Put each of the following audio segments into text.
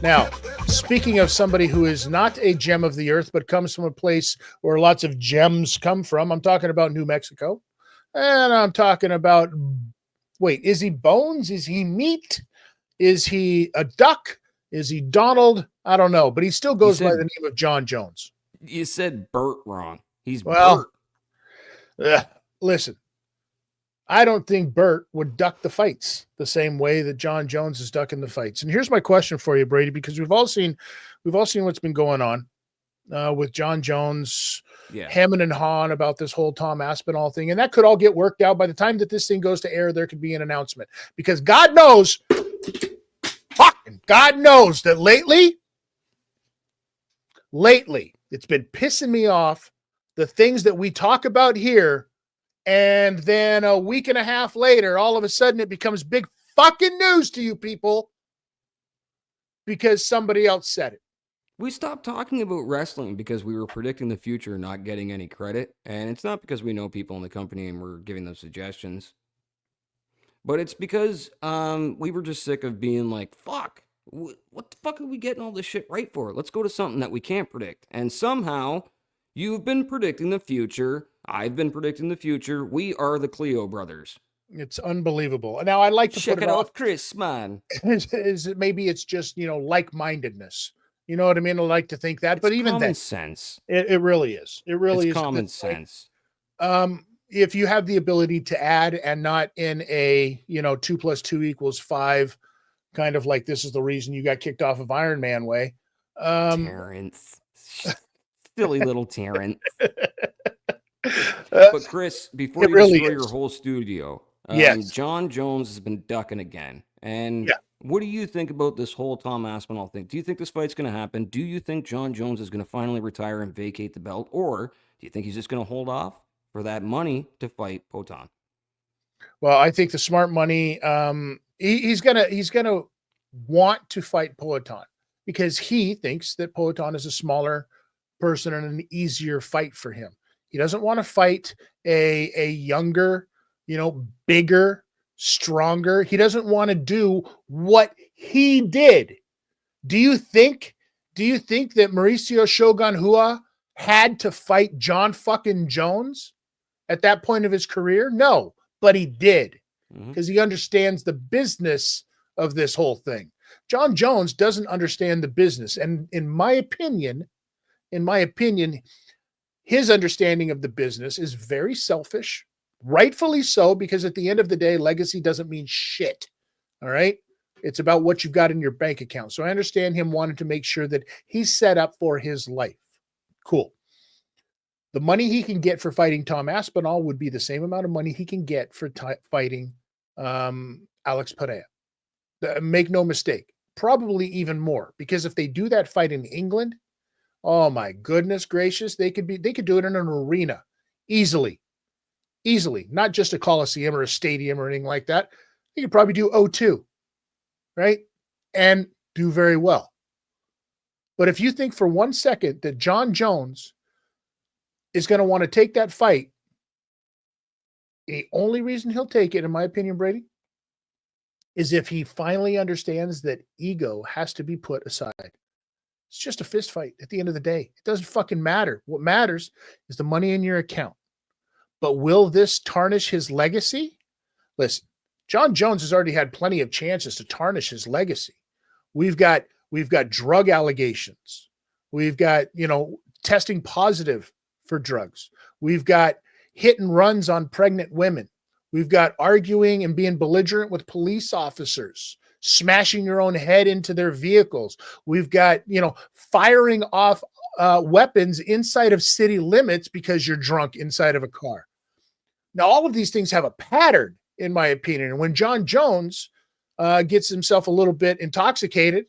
Now, speaking of somebody who is not a gem of the earth, but comes from a place where lots of gems come from, I'm talking about New Mexico. And I'm talking about, wait, is he bones? Is he meat? Is he a duck? Is he Donald? I don't know, but he still You goes by the said name of John Jones. you said Bert wrong. He's Well, Bert. listen, I don't think Bert would duck the fights the same way that John Jones is ducking the fights. And here's my question for you, Brady, because we've all seen what's been going on with John Jones, Yeah. hemming and hawing about this whole Tom Aspinall thing, and that could all get worked out by the time that this thing goes to air. There could be an announcement because God knows, fucking God knows that lately, it's been pissing me off the things that we talk about here. And then a week and a half later, all of a sudden it becomes big fucking news to you people because somebody else said it. We stopped talking about wrestling because we were predicting the future and not getting any credit. And it's not because we know people in the company and we're giving them suggestions. But it's because we were just sick of being like, fuck, what the fuck are we getting all this shit right for? Let's go to something that we can't predict. And somehow, you've been predicting the future. I've been predicting the future. We are the Cleo brothers. It's unbelievable. Now I like to put Check it it off. out, Chris, man. Is it maybe it's just like-mindedness. You know what I mean? I like to think that, It's but even common then, sense. it really is. It It's really is at common this point. sense. If you have the ability to add and not in a 2 + 2 = 5 kind of like this is the reason you got kicked off of Iron Man way. Terrence. Silly little Terrence. uh, But Chris, before it you really destroy your is. whole studio, Yes. John Jones has been ducking again. And Yeah. what do you think about this whole Tom Aspinall thing? Do you think this fight's going to happen? Do you think John Jones is going to finally retire and vacate the belt? Or do you think he's just going to hold off for that money to fight Poton? Well, I think the smart money. He's gonna want to fight Poetan because he thinks that Poetan is a smaller person and an easier fight for him. He doesn't want to fight a younger, bigger, stronger. He doesn't want to do what he did. Do you think? Do you think that Mauricio Shogun Hua had to fight John fucking Jones at that point of his career? No, but he did Mm-hmm. because he understands the business of this whole thing. John Jones doesn't understand the business, and in my opinion, his understanding of the business is very selfish, rightfully so, because at the end of the day, legacy doesn't mean shit. All right. It's about what you've got in your bank account. So I understand him wanting to make sure that he's set up for his life. Cool. The money he can get for fighting Tom Aspinall would be the same amount of money he can get for fighting Alex Pereira. Make no mistake, probably even more, because if they do that fight in England, oh my goodness gracious, they could do it in an arena easily, not just a coliseum or a stadium or anything like that. They could probably do O2, right, and do very well. But if you think for 1 second that John Jones is going to want to take that fight, the only reason he'll take it, in my opinion, Brady, is if he finally understands that ego has to be put aside. It's just a fist fight at the end of the day. It doesn't fucking matter. What matters is the money in your account. But will this tarnish his legacy? Listen, John Jones has already had plenty of chances to tarnish his legacy. We've got drug allegations. We've got, testing positive for drugs. We've got hit and runs on pregnant women. We've got arguing and being belligerent with police officers, smashing your own head into their vehicles. We've got, firing off weapons inside of city limits because you're drunk inside of a car. Now, all of these things have a pattern, in my opinion. And when John Jones gets himself a little bit intoxicated,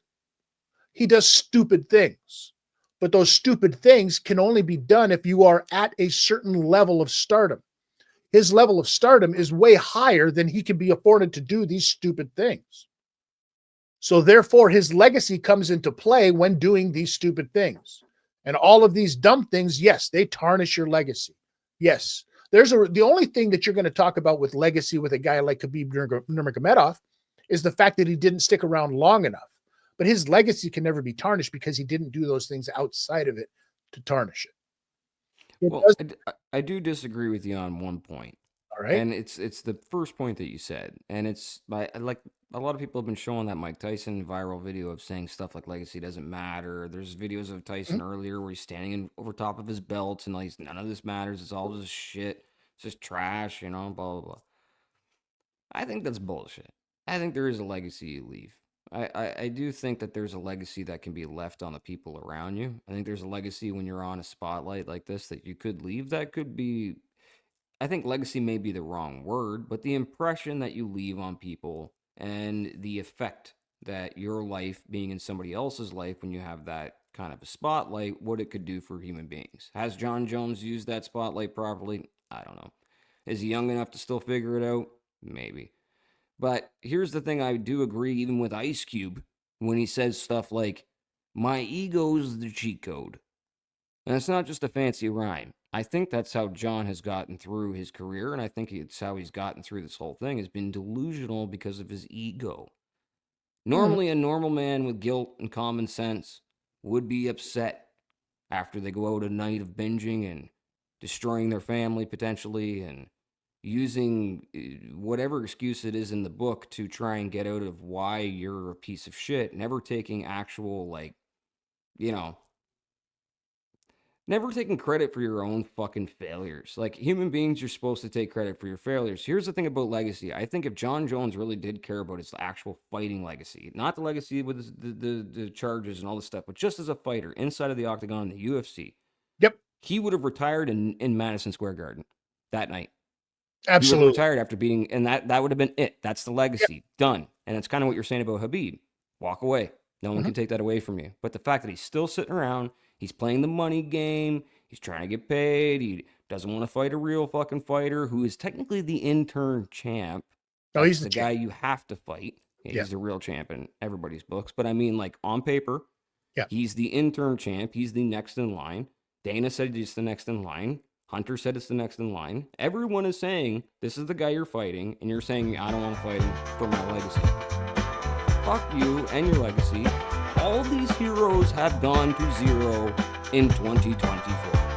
he does stupid things. But those stupid things can only be done if you are at a certain level of stardom. His level of stardom is way higher than he can be afforded to do these stupid things. So therefore, his legacy comes into play when doing these stupid things. And all of these dumb things, yes, they tarnish your legacy. Yes. The only thing that you're going to talk about with legacy with a guy like Khabib Nurmagomedov is the fact that he didn't stick around long enough. but his legacy can never be tarnished because he didn't do those things outside of it to tarnish it. Well, Does, I do disagree with you on one point, all right. and it's the first point that you said, and it's like a lot of people have been showing that Mike Tyson viral video of saying stuff like legacy doesn't matter. There's videos of Tyson earlier where he's standing over top of his belt and like none of this matters. It's all just shit. It's just trash, blah blah blah. I think that's bullshit. I think there is a legacy you leave. I do think that there's a legacy that can be left on the people around you. I think there's a legacy when you're on a spotlight like this that you could leave. That could be, I think legacy may be the wrong word, but the impression that you leave on people and the effect that your life being in somebody else's life when you have that kind of a spotlight, what it could do for human beings. Has John Jones used that spotlight properly? I don't know. Is he young enough to still figure it out? Maybe. But here's the thing I do agree, even with Ice Cube, when he says stuff like, my ego's the cheat code. And it's not just a fancy rhyme. I think that's how John has gotten through his career, and I think it's how he's gotten through this whole thing, has been delusional because of his ego. Normally, a normal man with guilt and common sense would be upset after they go out a night of binging and destroying their family potentially and using whatever excuse it is in the book to try and get out of why you're a piece of shit, never taking actual, like, never taking credit for your own fucking failures. Like, human beings, you're supposed to take credit for your failures. Here's the thing about legacy. I think if John Jones really did care about his actual fighting legacy, not the legacy with the charges and all this stuff, but just as a fighter inside of the octagon in the UFC, Yep. he would have retired in Madison Square Garden that night. Absolutely. He would have retired after beating, and that would have been it. That's the legacy. Yep. Done. And it's kind of what you're saying about Khabib. Walk away. No one can take that away from you. But the fact that he's still sitting around, he's playing the money game, he's trying to get paid, he doesn't want to fight a real fucking fighter who is technically the intern champ. No, he's the guy you have to fight. He's the real champ in everybody's books. But I mean, like, on paper, he's the intern champ. He's the next in line. Dana said he's the next in line. Hunter said it's the next in line. Everyone is saying, this is the guy you're fighting, and you're saying, I don't want to fight him for my legacy. Fuck you and your legacy. All these heroes have gone to zero in 2024.